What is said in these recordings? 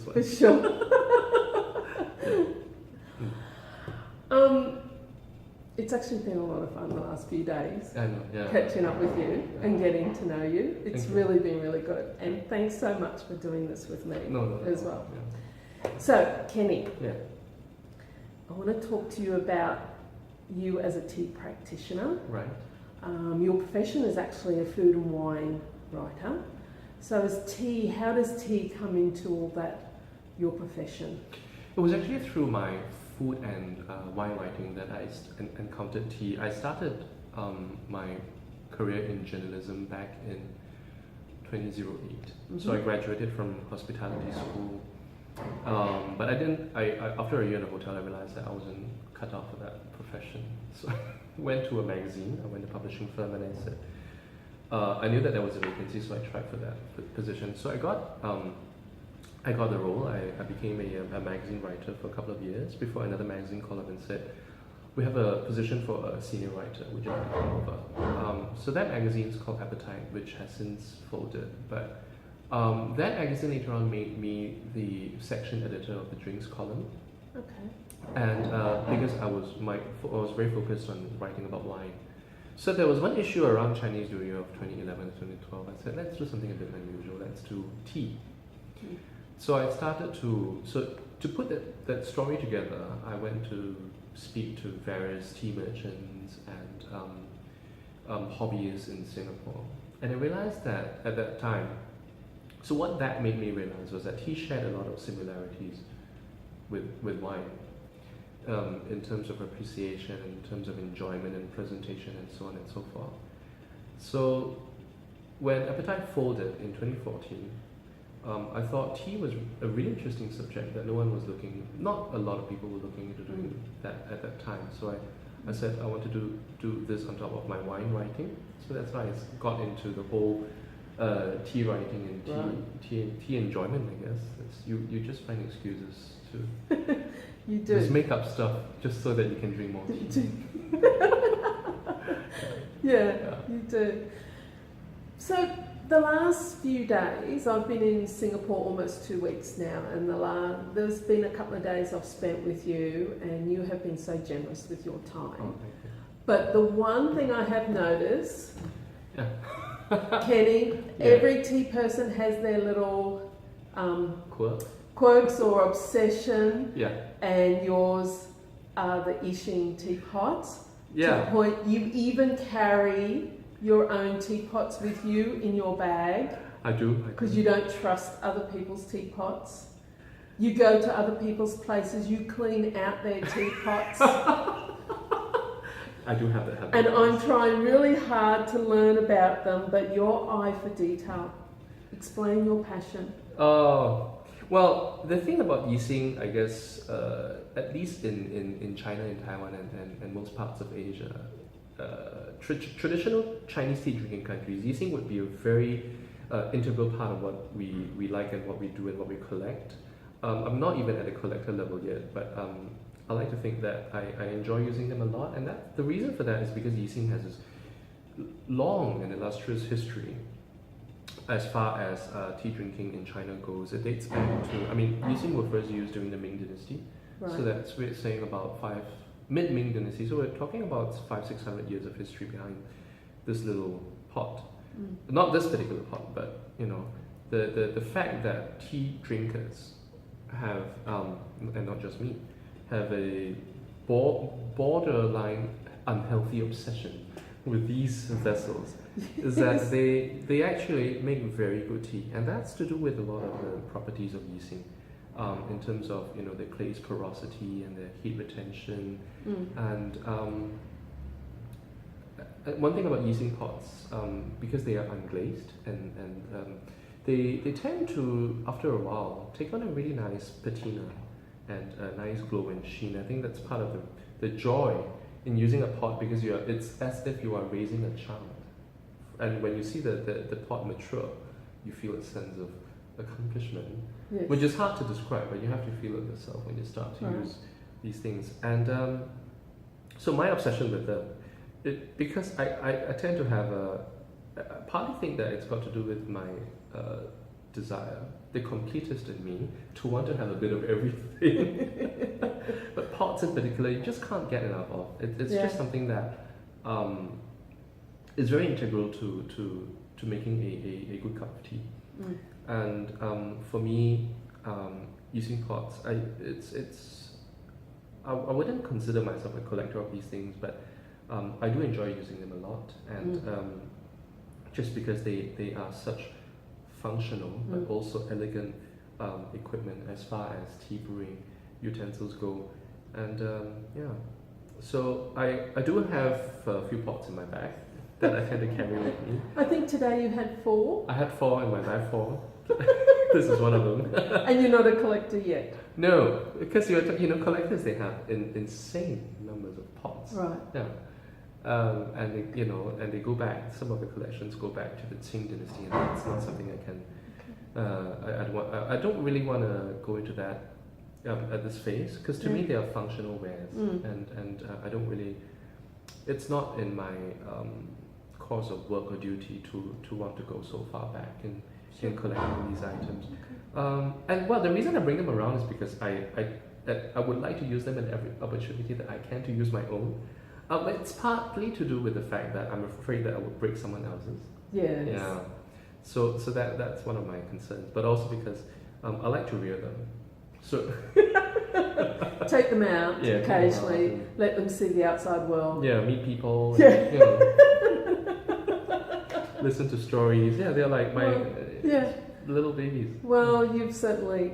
this one. For sure. It's actually been a lot of fun the last few days. I know, yeah. Catching up with you and getting to know you. It's Thank you. really been really good. And thanks so much for doing this with me as well. Yeah. So, Kenny, Yeah. I want to talk to you about you as a tea practitioner. Right. Your profession is actually a food and wine writer. So how does tea come into all that, your profession? It was actually through my food and wine writing that I encountered tea. I started my career in journalism back in 2008. Mm-hmm. So I graduated from hospitality school. But after a year in a hotel, I realized that I wasn't cut out for that profession. So I went to a magazine, I went to a publishing firm, and I said, I knew that there was a vacancy, so I tried for that position. So I got the role. I became a magazine writer for a couple of years before another magazine called up and said, we have a position for a senior writer, would you like to come over? So that magazine is called Appetite, which has since folded. But that magazine later on made me the section editor of the drinks column. Okay. And because I was very focused on writing about wine. So there was one issue around Chinese New Year of 2011 and 2012. I said, let's do something a bit unusual. Let's do tea. So I started to put that story together. I went to speak to various tea merchants and hobbyists in Singapore. And I realized that at that time, so what that made me realize was that tea shared a lot of similarities with wine. In terms of appreciation, in terms of enjoyment and presentation and so on and so forth. So when Appetite folded in 2014, I thought tea was a really interesting subject that not a lot of people were looking into doing that at that time. So I said I want to do this on top of my wine writing. So that's why I got into the whole tea writing and tea enjoyment, I guess. You just find excuses to You do. just make up stuff just so that you can drink more tea. You do. Yeah, you do. So the last few days, I've been in Singapore almost 2 weeks now, and there's been a couple of days I've spent with you, and you have been so generous with your time. Oh, thank you. But the one thing I have noticed, Kenny, Yeah. every tea person has their little Quirk? quirks or obsession, Yeah. and yours are the Yixing teapots. To Yeah. the point you even carry your own teapots with you in your bag I do. because you don't trust other people's teapots. You go to other people's places, you clean out their teapots. I do have that habit. And I'm trying really hard to learn about them, but your eye for detail. Explain your passion. Well, the thing about Yixing, I guess, at least in China, in Taiwan, and most parts of Asia, traditional Chinese tea drinking countries, Yixing would be a very integral part of what we like and what we do and what we collect. I'm not even at a collector level yet, but I like to think that I enjoy using them a lot, and the reason for that is because Yixing has this long and illustrious history. As far as tea drinking in China goes, it dates back to, Yixing was first used during the Ming Dynasty. Right. So that's, we're saying about mid-Ming Dynasty. So we're talking about 500-600 years of history behind this little pot. Not this particular pot, but the fact that tea drinkers have, and not just me, have a borderline unhealthy obsession with these vessels is that they actually make very good tea, and that's to do with a lot of the properties of Yixing, in terms of the clay's porosity and the heat retention, and one thing about Yixing pots, because they are unglazed and they tend to, after a while, take on a really nice patina and a nice glow and sheen. I think that's part of the joy in using a pot, because it's as if you are raising a child. And when you see the pot mature, you feel a sense of accomplishment, Yes. which is hard to describe, but you have to feel it yourself when you start to use these things. And so my obsession with them, because I tend to have I partly think that it's got to do with my desire the completist in me to want to have a bit of everything. But pots in particular, you just can't get enough of. It's just something that is very integral to making a good cup of tea. And for me, using pots, I wouldn't consider myself a collector of these things, but I do enjoy using them a lot, and just because they are such functional but also elegant equipment as far as tea brewing utensils go. And so I do have a few pots in my bag that I tend to carry with me. I think today you had 4. I had 4 in my bag, 4. This is one of them. And you're not a collector yet? No, because collectors, they have insane numbers of pots. Right. Yeah. And they go back. Some of the collections go back to the Qing dynasty, and that's not something I can. I don't really want to go into that at this phase, because to me they are functional wares, and I don't really. It's not in my course of work or duty to want to go so far back in collecting these items. And well, the reason I bring them around is because I would like to use them at every opportunity that I can to use my own. It's partly to do with the fact that I'm afraid that I would break someone else's. Yes. Yeah. So that's one of my concerns, but also because I like to rear them. So take them out occasionally, and let them see the outside world. Yeah, meet people. Yeah. And, listen to stories. Yeah, they're like my little babies. Well, you've certainly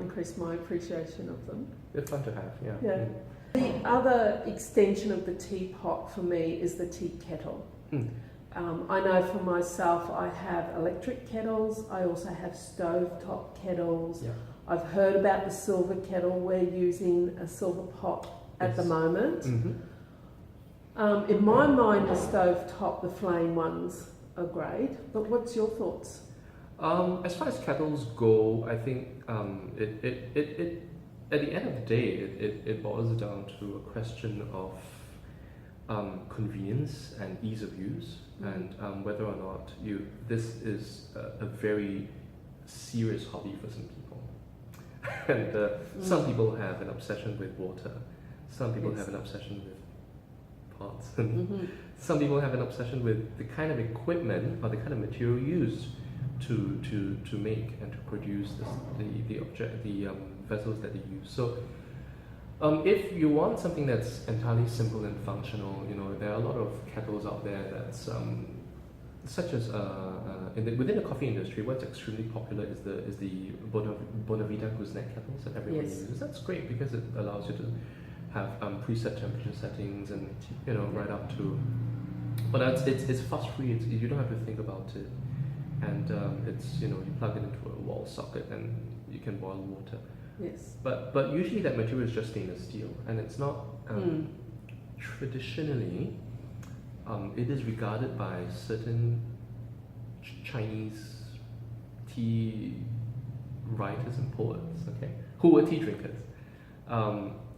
increased my appreciation of them. They're fun to have. Yeah. Yeah. The other extension of the teapot for me is the tea kettle. I know for myself, I have electric kettles. I also have stovetop kettles. Yeah. I've heard about the silver kettle. We're using a silver pot at the moment. In my mind, the stovetop, the flame ones are great. But what's your thoughts? As far as kettles go, I think it at the end of the day, it boils down to a question of convenience and ease of use, and whether or not this is a very serious hobby for some people. And some people have an obsession with water, some people have an obsession with pots, and some people have an obsession with the kind of equipment or the kind of material used to make and to produce the vessels that they use. So if you want something that's entirely simple and functional, there are a lot of kettles out there that's such as within the coffee industry, what's extremely popular is the Bonavita gooseneck kettles that everyone uses. That's great because it allows you to have preset temperature settings and right up to. But it's fuss free. You don't have to think about it, and it's you plug it into a wall socket and you can boil water. Yes. But usually that material is just stainless steel, and it's not traditionally. It is regarded by certain Chinese tea writers and poets, who were tea drinkers.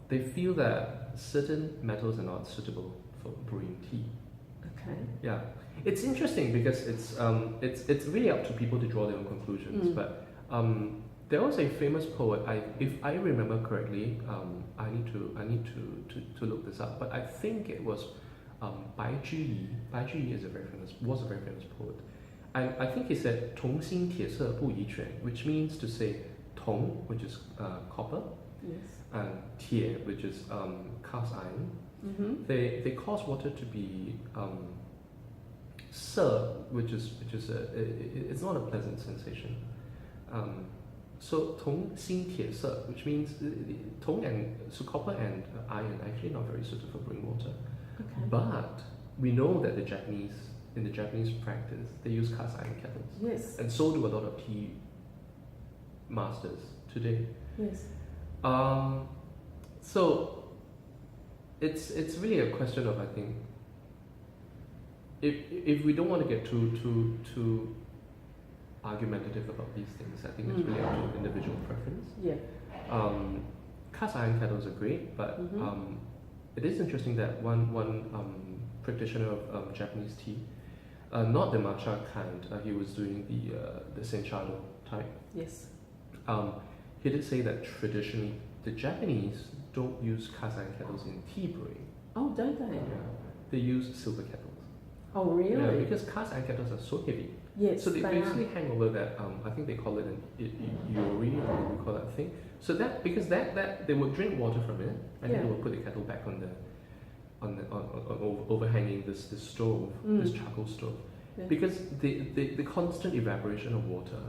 They feel that certain metals are not suitable for brewing tea. Okay. Yeah, it's interesting because it's really up to people to draw their own conclusions. But there was a famous poet. If I remember correctly, I need to look this up. But I think it was Bai Zhiyi. Bai Zhiyi was a very famous poet. I think he said 铜芯铁色不遗传, which means to say 铜, which is copper, and 铁, which is cast iron. They cause water to be 涩, which is it's not a pleasant sensation. So 铜芯铁色, which means copper and iron actually not very suited for brewing water. Okay. But we know that in the Japanese practice, they use cast iron kettles. Yes. And so do a lot of tea masters today. Yes. So it's really a question of, I think, if we don't want to get too argumentative about these things, I think it's really up to individual preference. Yeah. Cast iron kettles are great, but it is interesting that one practitioner of Japanese tea, not the matcha kind, he was doing the Senchado type. Yes. He did say that traditionally the Japanese don't use cast iron kettles in tea brewing. Oh, don't they? Yeah. They use silver kettles. Oh, really? Yeah, because cast iron kettles are so heavy. Yes, So they are. basically hang over that. I think they call it an yori, or what we call that thing. So that because that they would drink water from it, and then they would put the kettle back on overhanging this stove, this charcoal stove, because the constant evaporation of water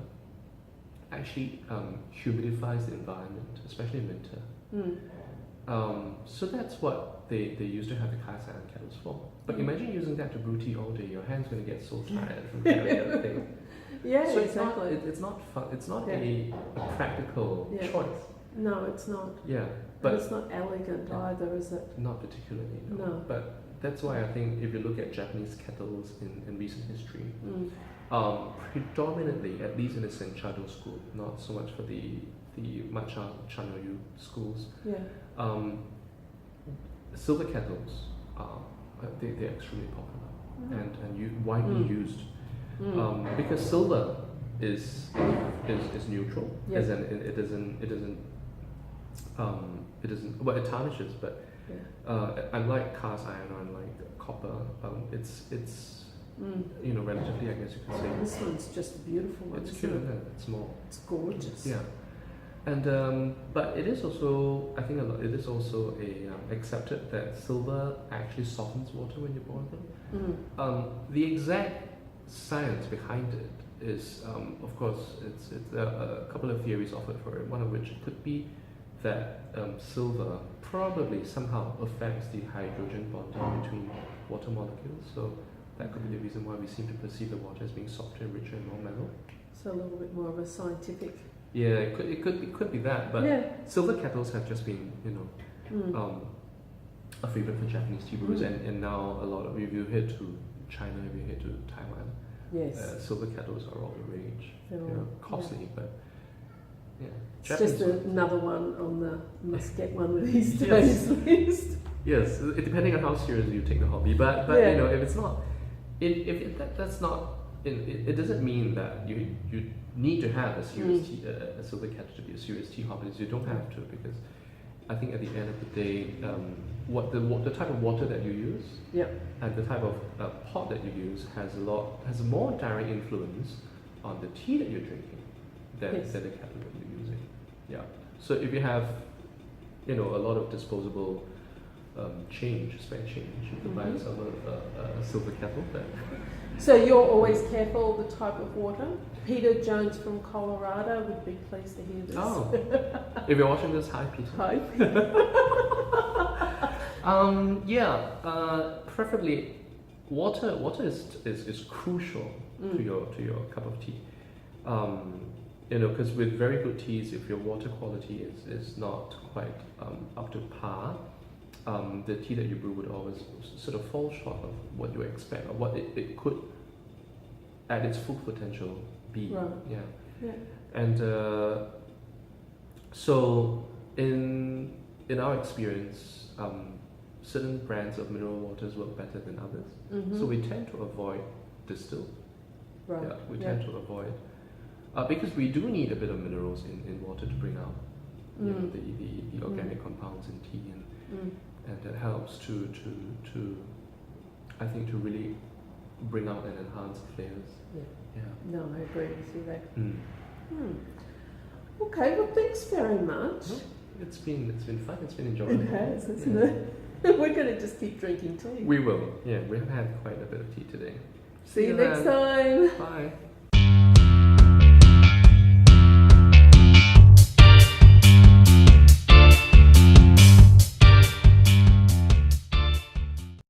actually humidifies the environment, especially in winter. So that's what they used to have the cast iron kettles for. But imagine using that to brew tea all day. Your hand's going to get so tired from carrying that thing. Yeah, So exactly. it's not fun. It's not a practical choice. No, it's not. Yeah, But but it's not elegant either, is it? not particularly. No. But that's why I think if you look at Japanese kettles in recent history, predominantly, at least in the Senchado school, not so much for the Matcha Chanoyu schools, silver kettles they're extremely popular and widely used because silver is neutral, as in it doesn't well, it tarnishes, but unlike cast iron or unlike copper, it's relatively, I guess you could say, This one's just a beautiful one. it's isn't cute, it? isn't it? It's small. It's gorgeous. Yeah, and but it is also, I think, it is also accepted that silver actually softens water when you boil them. The exact science behind it is, of course, it's a couple of theories offered for it. One of which could be that silver probably somehow affects the hydrogen bonding between water molecules. So that could be the reason why we seem to perceive the water as being softer, richer, and more mellow. So a little bit more of a scientific. Yeah, it could be that, but silver kettles have just been, a favorite for Japanese tea brewers, and now a lot of, if you head to China, if you head to Taiwan, silver kettles are all the rage. Costly, but yeah. It's just another one on the must get one of these days list. Yes, depending on how seriously you take the hobby, but if it's not, that's not. It doesn't mean that you need to have a serious tea, a silver kettle to be a serious tea hobbyist. You don't have to, because I think at the end of the day, what the type of water that you use, and the type of pot that you use has a more direct influence on the tea that you're drinking than the kettle that you're using. Yeah. So if you have, a lot of disposable spare change, you can buy yourself a silver kettle. But so you're always careful the type of water. Peter Jones from Colorado would be pleased to hear this. Oh, if you're watching this, hi Peter. Hi. Preferably, water is crucial to your cup of tea. Because with very good teas, if your water quality is not quite up to par, the tea that you brew would always sort of fall short of what you expect, or what it could, at its full potential, be. Right. Yeah. And so in our experience, certain brands of mineral waters work better than others. So we tend to avoid distilled. Right. Yeah, we tend to avoid, because we do need a bit of minerals in water to bring out the organic compounds in tea, and that helps to I think to really bring out and enhance the flavors. Yeah. No, I agree with you there. Okay, well, thanks very much. It's been fun. It's been enjoyable. It has, hasn't it? We're going to just keep drinking tea. We will. Yeah, we have had quite a bit of tea today. See you next time. Bye.